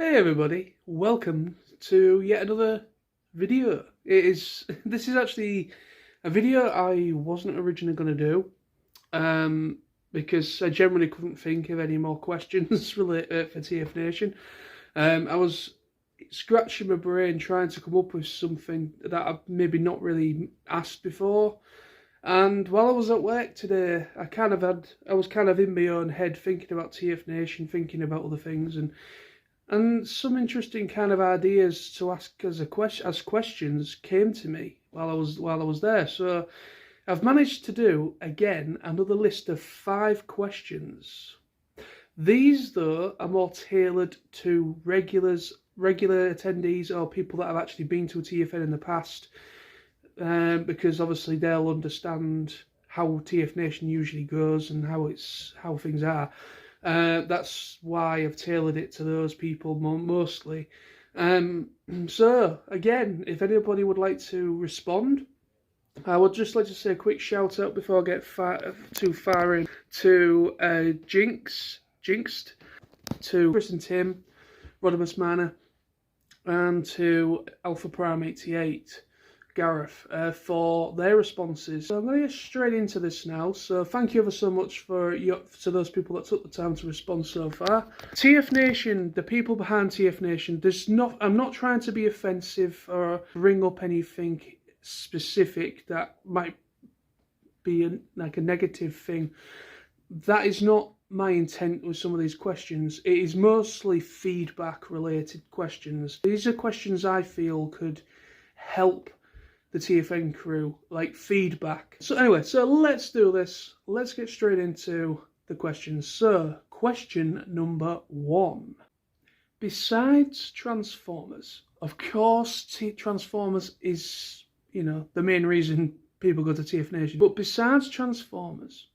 Hey everybody, welcome to yet another video. This is actually a video I wasn't originally going to do, because I generally couldn't think of any more questions related for TFNation. I was scratching my brain trying to come up with something that I've maybe not really asked before. And while I was at work today, I was kind of in my own head thinking about TFNation, thinking about other things, and some interesting kind of ideas to ask as questions came to me while I was there. So I've managed to do again another list of 5 questions. These though are more tailored to regular attendees or people that have actually been to a TFN in the past, because obviously they'll understand how TFNation usually goes and how things are. That's why I've tailored it to those people mostly. So again, if anybody would like to respond, I would just like to say a quick shout out before I get too far in to Jinxed, to Chris and Tim, Rodimus Manor, and to Alpha Prime 88. Gareth, for their responses. So I'm going to get straight into this now. So thank you ever so much to those people that took the time to respond so far. TFNation, the people behind TFNation, I'm not trying to be offensive or bring up anything specific that might be like a negative thing. That is not my intent with some of these questions. It is mostly feedback related questions. These are questions I feel could help the TFN crew, like feedback. So anyway, so let's do this. Let's get straight into the questions. So, question number 1. Besides Transformers, of course, Transformers is, the main reason people go to TFNation. But besides Transformers,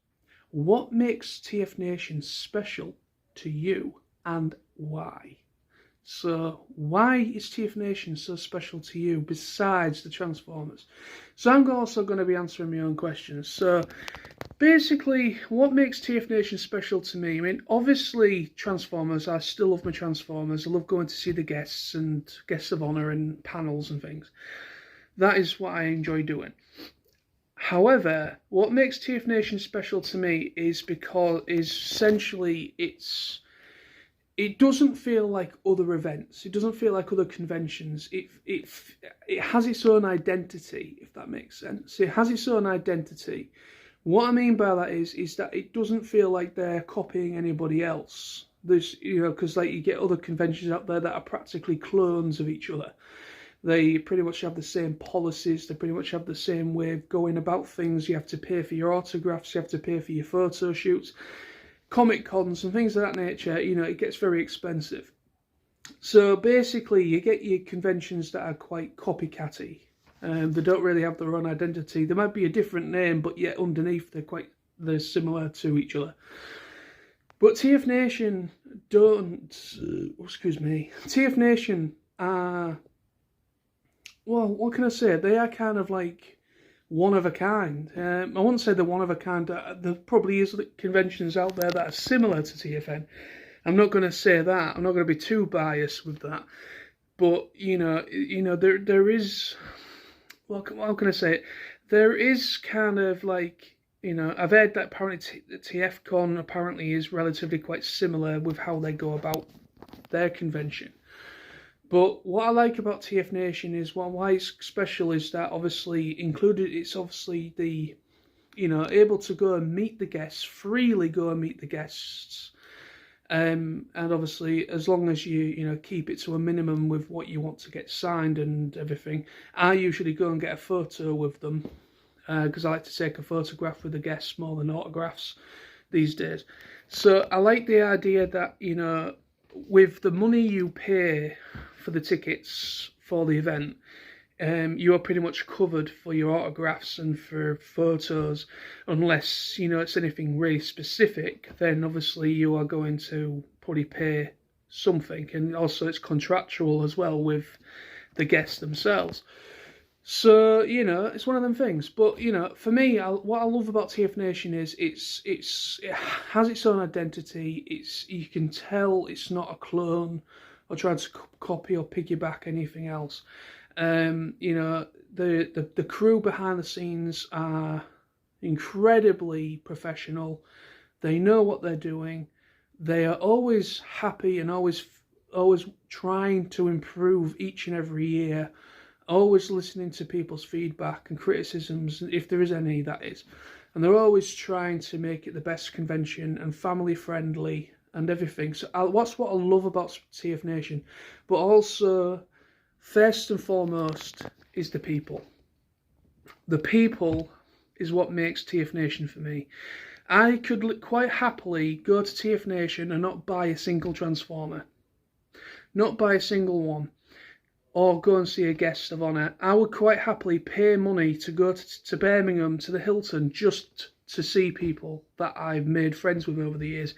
what makes TFNation special to you and why? So why is TFNation so special to you besides the Transformers? So I'm also going to be answering my own questions. So basically, what makes TFNation special to me? I mean, obviously Transformers, I still love my Transformers. I love going to see the guests and guests of honour and panels and things. That is what I enjoy doing. However, what makes TFNation special to me is essentially it doesn't feel like other events. It doesn't feel like other conventions. It has its own identity, if that makes sense. It has its own identity. What I mean by that is that it doesn't feel like they're copying anybody else. There's, because like you get other conventions out there that are practically clones of each other. They pretty much have the same policies. They pretty much have the same way of going about things. You have to pay for your autographs. You have to pay for your photo shoots. Comic cons and things of that nature, it gets very expensive. So basically, you get your conventions that are quite copycatty. They don't really have their own identity. There might be a different name, but yet underneath they're similar to each other. But TFNation TFNation are, well, what can I say? They are kind of like one of a kind. I wouldn't say they're one of a kind. There probably is conventions out there that are similar to TFN. I'm not going to say that. I'm not going to be too biased with that. But there is. Well, how can I say it? There is kind of like, I've heard that apparently TFCon apparently is relatively quite similar with how they go about their convention. But what I like about TFNation is why it's special is that it's obviously the, able to go and meet the guests, freely go and meet the guests. And obviously, as long as you keep it to a minimum with what you want to get signed and everything, I usually go and get a photo with them, because I like to take a photograph with the guests more than autographs these days. So I like the idea that, with the money you pay for the tickets for the event, you are pretty much covered for your autographs and for photos, unless it's anything really specific. Then obviously you are going to probably pay something, and also it's contractual as well with the guests themselves. So it's one of them things. But for me, what I love about TFNation is it has its own identity. You can tell it's not a clone or trying to copy or piggyback anything else. You know, the crew behind the scenes are incredibly professional. They know what they're doing. They are always happy and always trying to improve each and every year, always listening to people's feedback and criticisms, if there is any, that is. And they're always trying to make it the best convention and family friendly and everything. So that's what I love about TFNation. But also, first and foremost, is the people. The people is what makes TFNation for me. I could quite happily go to TFNation and not buy a single Transformer. Not buy a single one. Or go and see a guest of honour. I would quite happily pay money to go to Birmingham, to the Hilton, just to see people that I've made friends with over the years.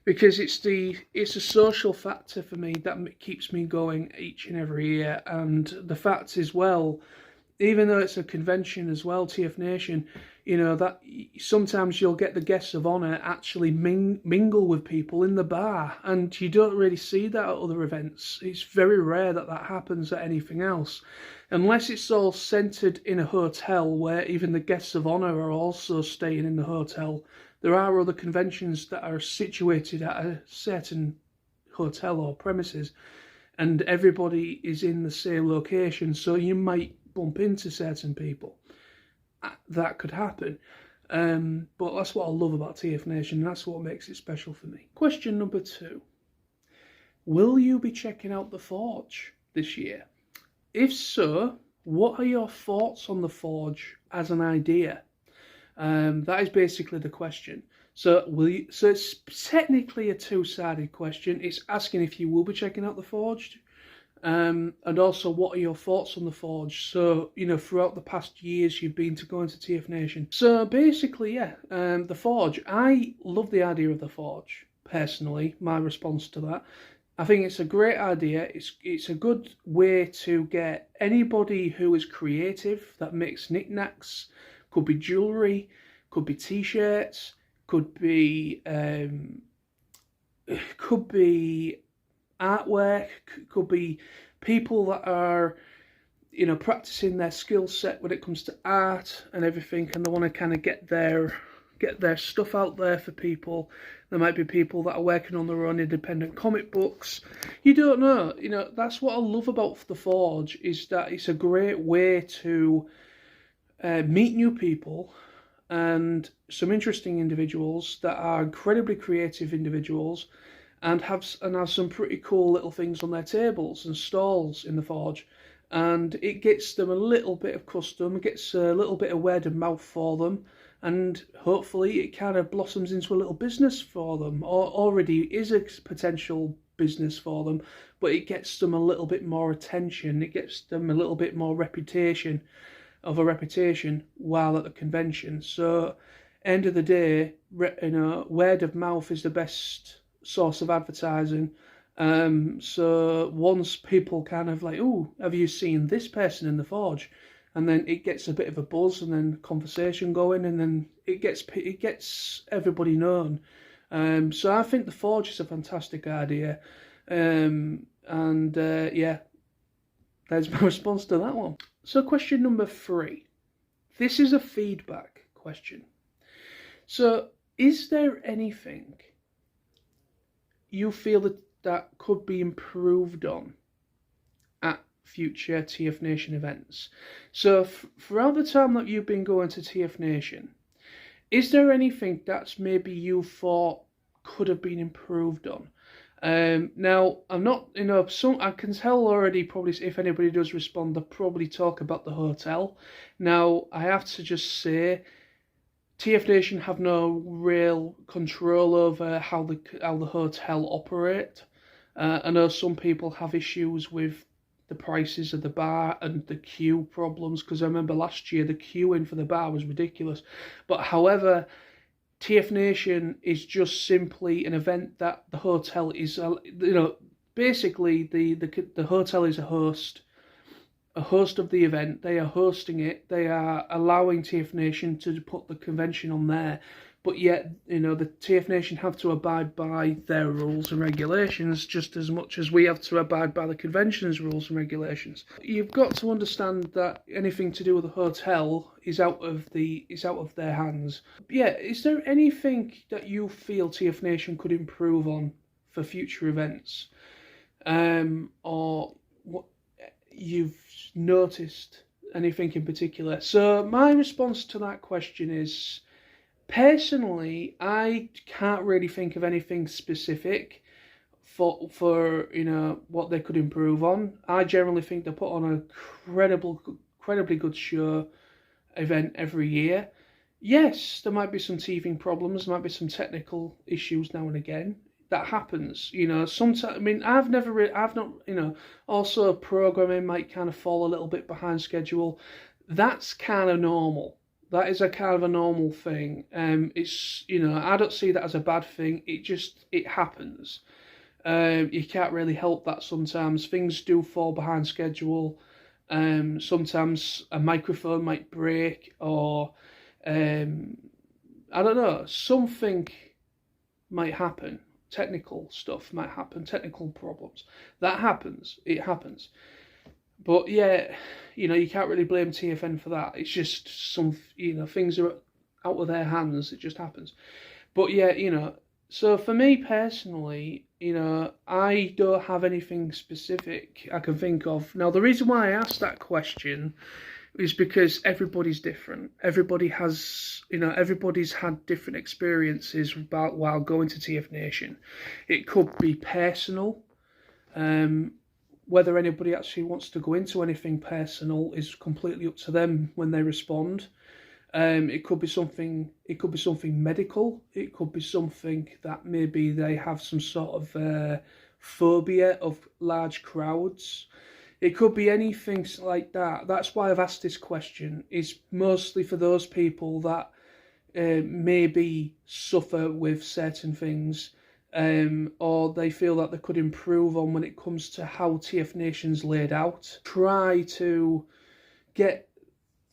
Because it's a social factor for me that keeps me going each and every year. And the fact is, well, even though it's a convention as well, TFNation, you know, that sometimes you'll get the guests of honour actually mingle with people in the bar, and you don't really see that at other events. It's very rare that happens at anything else, unless it's all centred in a hotel where even the guests of honour are also staying in the hotel. There are other conventions that are situated at a certain hotel or premises, and everybody is in the same location, so you might bump into certain people. That could happen. But that's what I love about TFNation. That's what makes it special for me. Question number 2. Will you be checking out the Forge this year? If so, what are your thoughts on the Forge as an idea? That is basically the question. So so it's technically a two-sided question. It's asking if you will be checking out the Forge, and also what are your thoughts on the Forge. So, you know, throughout the past years you've been going to TFNation. So basically, yeah, the Forge. I love the idea of the Forge, personally. My response to that, I think it's a great idea. It's a good way to get anybody who is creative, that makes knickknacks. Could be jewellery, could be t-shirts, could be artwork, could be people that are, you know, practicing their skill set when it comes to art and everything, and they want to kind of get their stuff out there for people. There might be people that are working on their own independent comic books. You don't know. You know, that's what I love about the Forge, is that it's a great way to meet new people and some interesting individuals that are incredibly creative individuals, and have some pretty cool little things on their tables and stalls in the Forge. And it gets them a little bit of custom, it gets a little bit of word of mouth for them, and hopefully it kind of blossoms into a little business for them, or already is a potential business for them, but it gets them a little bit more attention, it gets them a little bit more reputation while at the convention. So, end of the day, you know, word of mouth is the best source of advertising. So once people kind of like, oh, have you seen this person in the Forge? And then it gets a bit of a buzz, and then conversation going, and then it gets everybody known. So I think the Forge is a fantastic idea. Yeah, there's my response to that one. So question number 3. This is a feedback question. So, is there anything you feel that could be improved on at future TFNation events? So, throughout the time that you've been going to TFNation, is there anything that's maybe you thought could have been improved on? Now, I'm not, you know, I can tell already, probably if anybody does respond, they'll probably talk about the hotel. Now, I have to just say, TFNation have no real control over how the hotel operate. I know some people have issues with the prices of the bar and the queue problems, because I remember last year the queuing for the bar was ridiculous. But however, TFNation is just simply an event that the hotel is, you know, basically the hotel is a host of the event. They are hosting it. They are allowing TFNation to put the convention on there. but yet, you know, the TFNation have to abide by their rules and regulations just as much as we have to abide by the convention's rules and regulations. You've got to understand that anything to do with the hotel is out of their hands. Yeah, is there anything that you feel TFNation could improve on for future events, or what you've noticed? Anything in particular? So my response to that question is, personally, I can't really think of anything specific for you know, what they could improve on. I generally think they put on a incredibly good show event every year. Yes, there might be some teething problems, there might be some technical issues now and again. That happens, you know. Sometimes, I mean, I've not, you know. Also, programming might kind of fall a little bit behind schedule. That's kind of normal. That is a kind of a normal thing. It's, you know, I don't see that as a bad thing. It happens. You can't really help that sometimes. Things do fall behind schedule. Sometimes a microphone might break, or I don't know, something might happen. Technical stuff might happen, technical problems. That happens, it happens. But yeah, you know, you can't really blame TFN for that. It's just some, you know, things are out of their hands, it just happens. But yeah, you know, so for me personally, you know, I don't have anything specific I can think of. Now, the reason why I asked that question is because everybody's different. Everybody has, you know, everybody's had different experiences about while going to TFNation. It could be personal. Whether anybody actually wants to go into anything personal is completely up to them when they respond. It could be something. It could be something medical. It could be something that maybe they have some sort of phobia of large crowds. It could be anything like that. That's why I've asked this question. Is mostly for those people that maybe suffer with certain things, or they feel that they could improve on when it comes to how TFNation's laid out. Try to get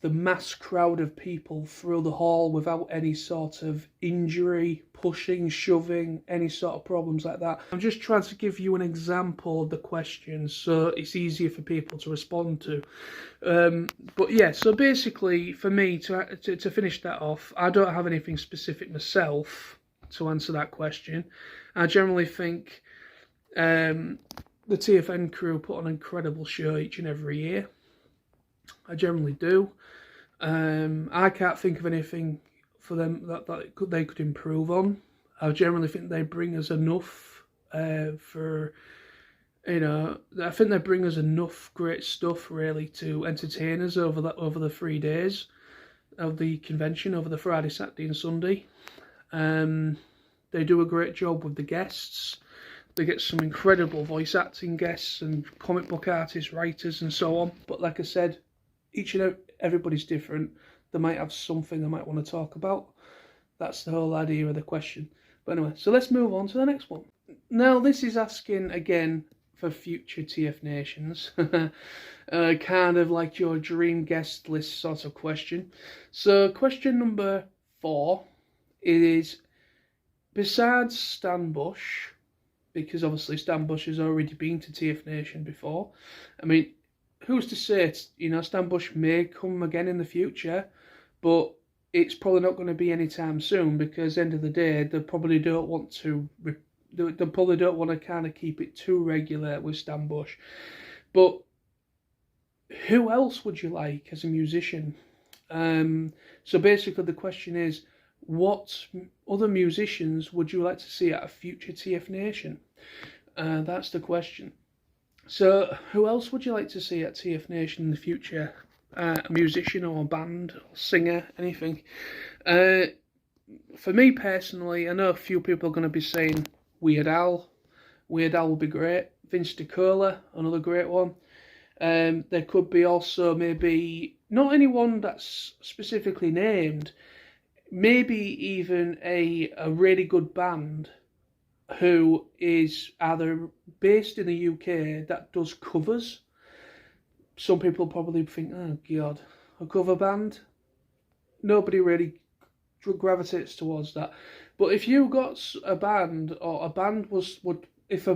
the mass crowd of people through the hall without any sort of injury, pushing, shoving, any sort of problems like that. I'm just trying to give you an example of the question so it's easier for people to respond to. But yeah, so basically for me, to finish that off, I don't have anything specific myself to answer that question. I generally think the TFN crew put on an incredible show each and every year. I generally do. I can't think of anything for them that they could improve on. I generally think they bring us enough for, you know, I think they bring us enough great stuff really to entertain us over the 3 days of the convention, over the Friday, Saturday and Sunday. They do a great job with the guests. They get some incredible voice acting guests and comic book artists, writers and so on. But like I said, everybody's different. They might have something they might want to talk about. That's the whole idea of the question. But anyway, so let's move on to the next one. Now, this is asking again for future TFNations. Kind of like your dream guest list sort of question. So question number 4 is, besides Stan Bush, because obviously Stan Bush has already been to TFNation before. I mean, who's to say, you know, Stan Bush may come again in the future, but it's probably not going to be anytime soon, because end of the day, they probably don't want to kind of keep it too regular with Stan Bush. But who else would you like as a musician? So basically the question is, what other musicians would you like to see at a future TFNation? That's the question. So, who else would you like to see at TFNation in the future? A musician or a band, or singer, anything? For me personally, I know a few people are going to be saying Weird Al. Weird Al would be great. Vince DiCola, another great one. There could be also maybe, not anyone that's specifically named, maybe even a really good band who is either based in the UK that does covers. Some people probably think, oh God, a cover band? Nobody really gravitates towards that. But if you got a band, or a band would if a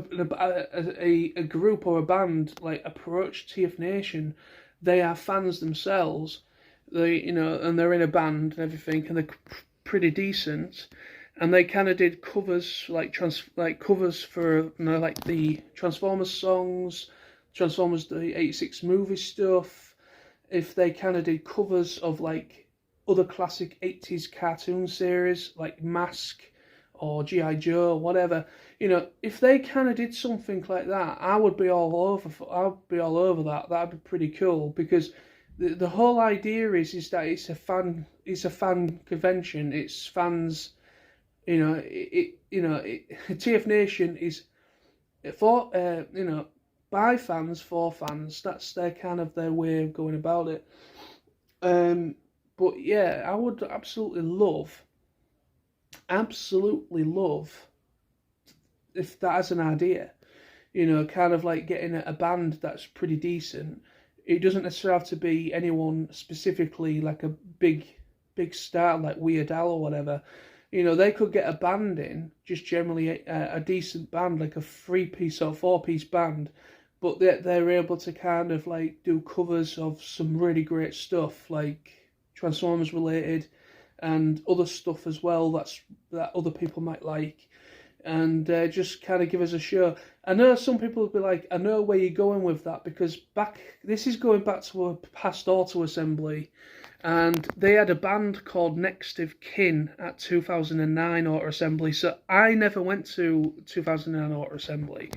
group or a band like approached TFNation, they are fans themselves. They and they're in a band and everything, and they're pretty decent. And they kind of did covers like covers for like the Transformers songs, Transformers the '86 movie stuff. If they kind of did covers of like other classic '80s cartoon series like Mask or G.I. Joe or whatever, if they kind of did something like that, I would be all over. I'd be all over that. That'd be pretty cool, because the whole idea is that it's a fan convention. It's fans. TFNation is for by fans for fans. That's their way of going about it. But yeah, I would absolutely love if that as an idea. Kind of like getting a band that's pretty decent. It doesn't necessarily have to be anyone specifically like a big star like Weird Al or whatever. They could get a band in, just generally a decent band, like a 3-piece or 4-piece band, but they're able to kind of like do covers of some really great stuff, like Transformers related, and other stuff as well that other people might like, and just kind of give us a show. I know some people will be like, I know where you're going with that, because this is going back to a past auto assembly. And they had a band called Next of Kin at 2009 Auto Assembly. So I never went to 2009 Auto Assembly.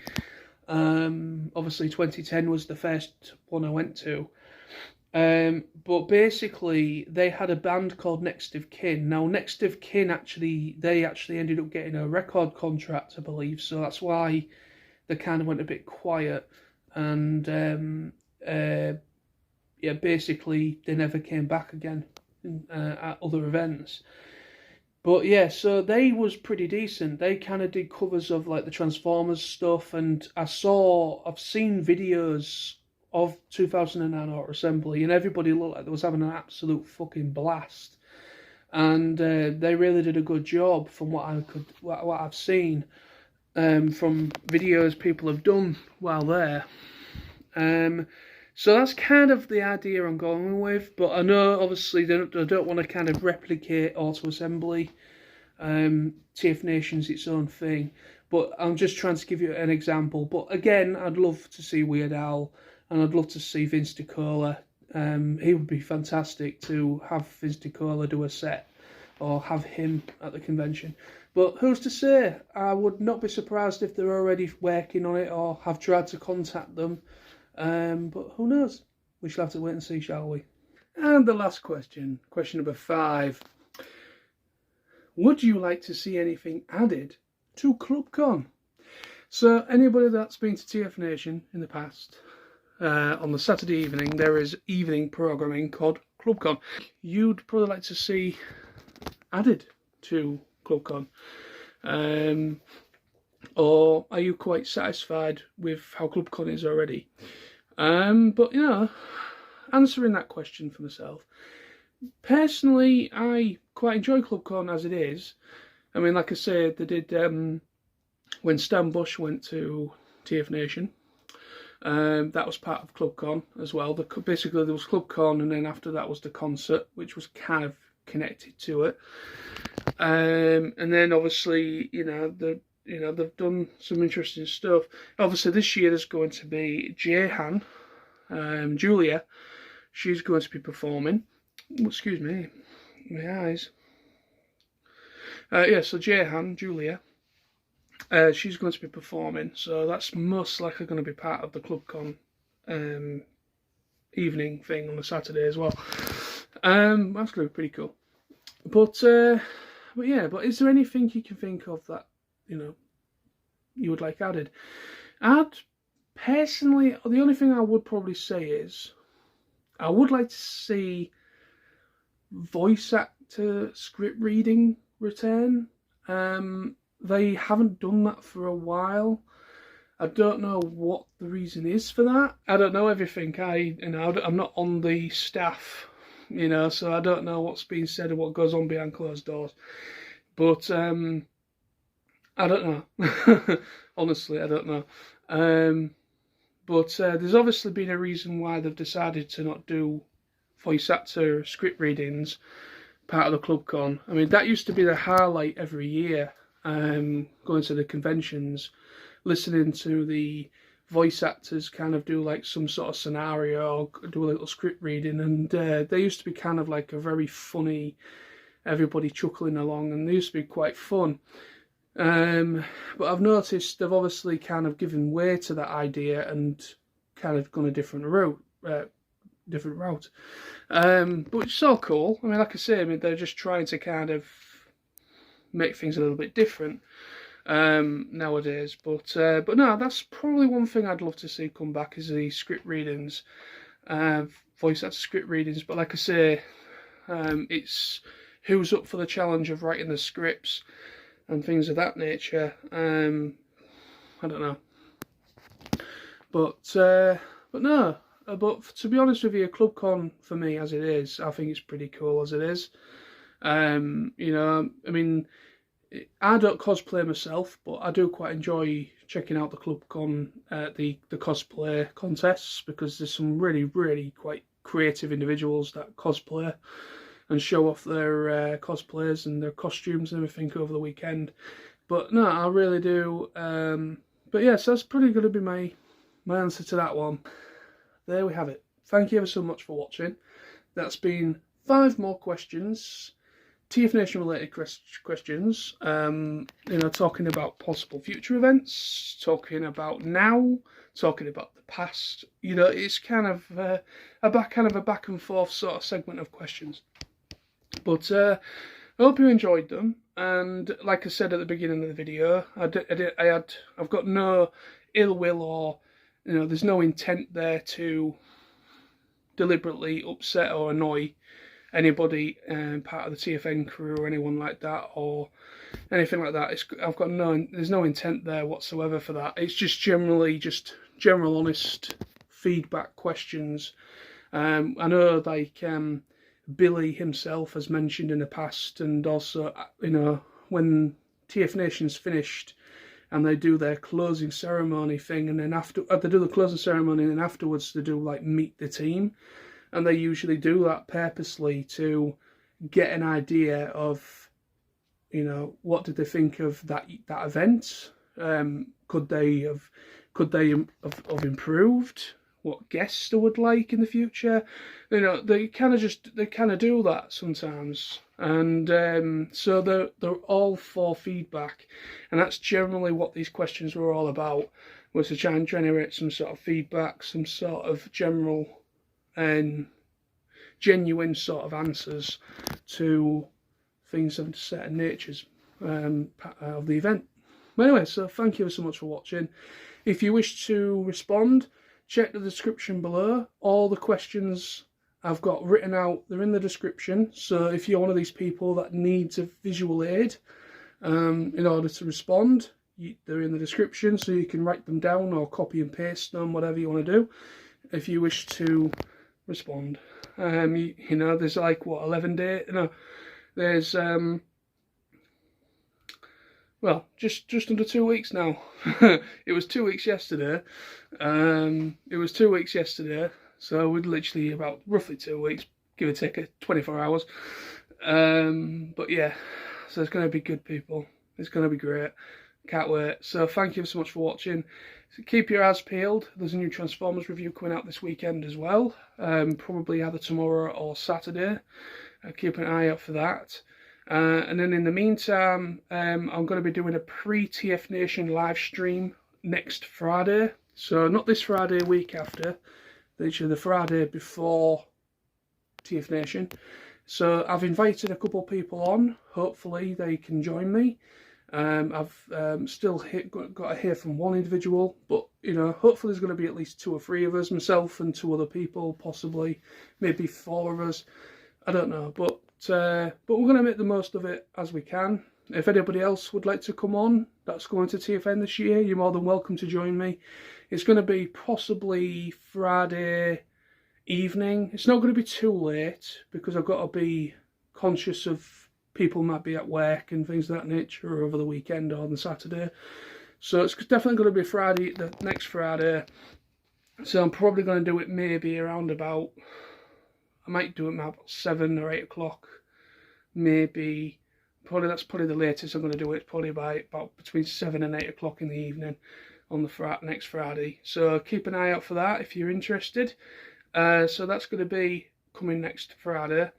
Obviously 2010 was the first one I went to. But basically they had a band called Next of Kin. Now Next of Kin they actually ended up getting a record contract, I believe. So that's why they kind of went a bit quiet. And yeah, basically they never came back again at other events. But yeah, so they was pretty decent. They kind of did covers of like the Transformers stuff, and I've seen videos of 2009 Auto Assembly, and everybody looked like they was having an absolute fucking blast. And they really did a good job from what I've seen from videos people have done while there. So that's kind of the idea I'm going with, but I know obviously I don't want to kind of replicate Auto Assembly. TFNation's its own thing, but I'm just trying to give you an example. But again, I'd love to see Weird Al, and I'd love to see Vince DiCola. He would be fantastic to have Vince DiCola do a set, or have him at the convention. But who's to say? I would not be surprised if they're already working on it or have tried to contact them. But who knows? We shall have to wait and see, shall we? And the last question number 5. Would you like to see anything added to Clubcon? So anybody that's been to TFNation in the past, on the Saturday evening, there is evening programming called Clubcon. You'd probably like to see added to Clubcon. Or are you quite satisfied with how Clubcon is already? But answering that question for myself, personally, I quite enjoy Clubcon as it is. I mean, like I said, they did when Stan Bush went to TFNation. That was part of Clubcon as well. Basically, there was Clubcon, and then after that was the concert, which was kind of connected to it. And then obviously, they've done some interesting stuff. Obviously, this year there's going to be Jehan, Julia. She's going to be performing. Excuse me, my eyes. So Jehan, Julia. She's going to be performing. So that's most likely going to be part of the Clubcon evening thing on the Saturday as well. That's going to be pretty cool. But is there anything you can think of that you would like added? Personally, the only thing I would probably say is I would like to see voice actor script reading return. They haven't done that for a while. I don't know what the reason is for that. I don't know everything. I'm not on the staff you know, so I don't know what's being said and what goes on behind closed doors. But I don't know. Honestly, I don't know. But there's obviously been a reason why they've decided to not do voice actor script readings part of the Clubcon. I mean, that used to be the highlight every year, going to the conventions, listening to the voice actors kind of do like some sort of scenario or do a little script reading, and they used to be kind of like a very funny, everybody chuckling along, and they used to be quite fun. But I've noticed they've obviously kind of given way to that idea and kind of gone a different route. But it's so cool. I mean, like I say, they're just trying to kind of make things a little bit different nowadays. But no, that's probably one thing I'd love to see come back is the script readings, voice actor script readings. But like I say, it's who's up for the challenge of writing the scripts and things of that nature. I don't know, but no. But to be honest with you, Clubcon for me as it is, I think it's pretty cool as it is. You know, I mean, I don't cosplay myself, but I do quite enjoy checking out the Clubcon, the cosplay contests, because there's some really quite creative individuals that cosplay and show off their cosplays and their costumes and everything over the weekend. But no, I really do. But yes, that's pretty going to be my answer to that one. There we have it. Thank you ever so much for watching. That's been 5 more questions, TFNation related questions. You know, talking about possible future events, talking about now, talking about the past. You know, it's kind of a back and forth sort of segment of questions. But I hope you enjoyed them, and like I said at the beginning of the video, I've got no ill will, or you know, there's no intent there to deliberately upset or annoy anybody, part of the TFN crew or anyone like that, or anything like that. There's no intent there whatsoever for that. It's just general honest feedback questions. I know, like, Billy himself has mentioned in the past, and also, you know, when TFNation's finished and they do their closing ceremony thing, and then after they do the closing ceremony, and then afterwards they do like meet the team, and they usually do that purposely to get an idea of, you know, what did they think of that event? Could they have improved? What guests they would like in the future? You know, they kind of do that sometimes, and so they're all for feedback, and that's generally what these questions were all about, was to try and generate some sort of feedback, some sort of general and genuine sort of answers to things of certain natures of the event. But anyway, so thank you so much for watching. If you wish to respond, check the description below. All the questions I've got written out, they're in the description. So if you're one of these people that needs a visual aid in order to respond, they're in the description, so you can write them down or copy and paste them, whatever you want to do, if you wish to respond. You know, there's like, what, 11 days? No, there's well, just under 2 weeks now. It was 2 weeks yesterday. So we'd literally about roughly 2 weeks, give or take 24 hours. But yeah, so it's going to be good, people. It's going to be great. Can't wait. So thank you so much for watching. So keep your eyes peeled. There's a new Transformers review coming out this weekend as well. Probably either tomorrow or Saturday. Keep an eye out for that. And then in the meantime, I'm going to be doing a pre-TFNation live stream next Friday. So not this Friday, week after, literally the Friday before TFNation. So I've invited a couple of people on. Hopefully they can join me. I've still got to hear from one individual, but you know, hopefully there's going to be at least 2 or 3 of us, myself and 2 other people, possibly maybe 4 of us. I don't know, but we're going to make the most of it as we can. If anybody else would like to come on that's going to TFN this year, you're more than welcome to join me. It's going to be possibly Friday evening. It's not going to be too late because I've got to be conscious of people might be at work and things of that nature over the weekend or on the Saturday. So it's definitely going to be Friday, the next Friday. So I'm probably going to do it maybe around about, I might do it about 7 or 8 o'clock. Maybe, that's probably the latest I'm going to do it, probably by about between 7 and 8 o'clock in the evening on the next Friday. So keep an eye out for that if you're interested. So that's going to be coming next Friday.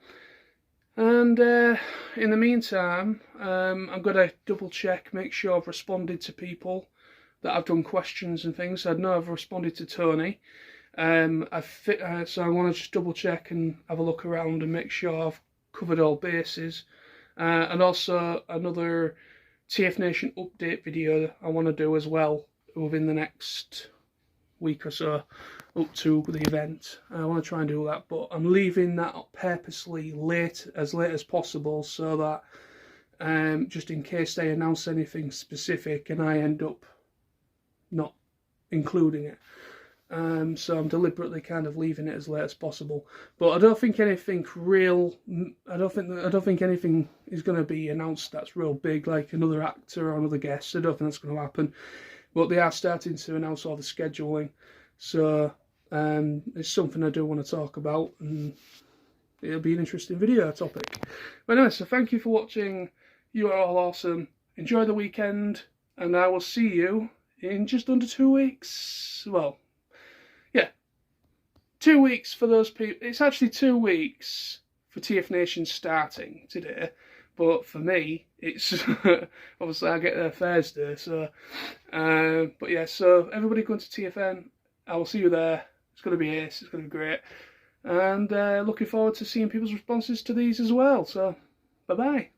And in the meantime, I'm going to double check, make sure I've responded to people that I've done questions and things. I know I've responded to Tony. So I want to just double check and have a look around and make sure I've covered all bases. And also another TFNation update video I want to do as well within the next week or so up to the event. I want to try and do that, but I'm leaving that purposely as late as possible so that just in case they announce anything specific and I end up not including it. So I'm deliberately kind of leaving it as late as possible. But I don't think anything I don't think anything is going to be announced that's real big, like another actor or another guest. I don't think that's going to happen. But they are starting to announce all the scheduling. So it's something I do want to talk about, and it'll be an interesting video topic. But anyway, so thank you for watching. You are all awesome. Enjoy the weekend, and I will see you in just under 2 weeks. Well, yeah, 2 weeks for those people. It's actually 2 weeks for TFNation starting today, but for me, it's obviously I get there Thursday. So, but yeah, so everybody going to TFN. I will see you there. It's going to be ace. It's going to be great, and looking forward to seeing people's responses to these as well. So, bye bye.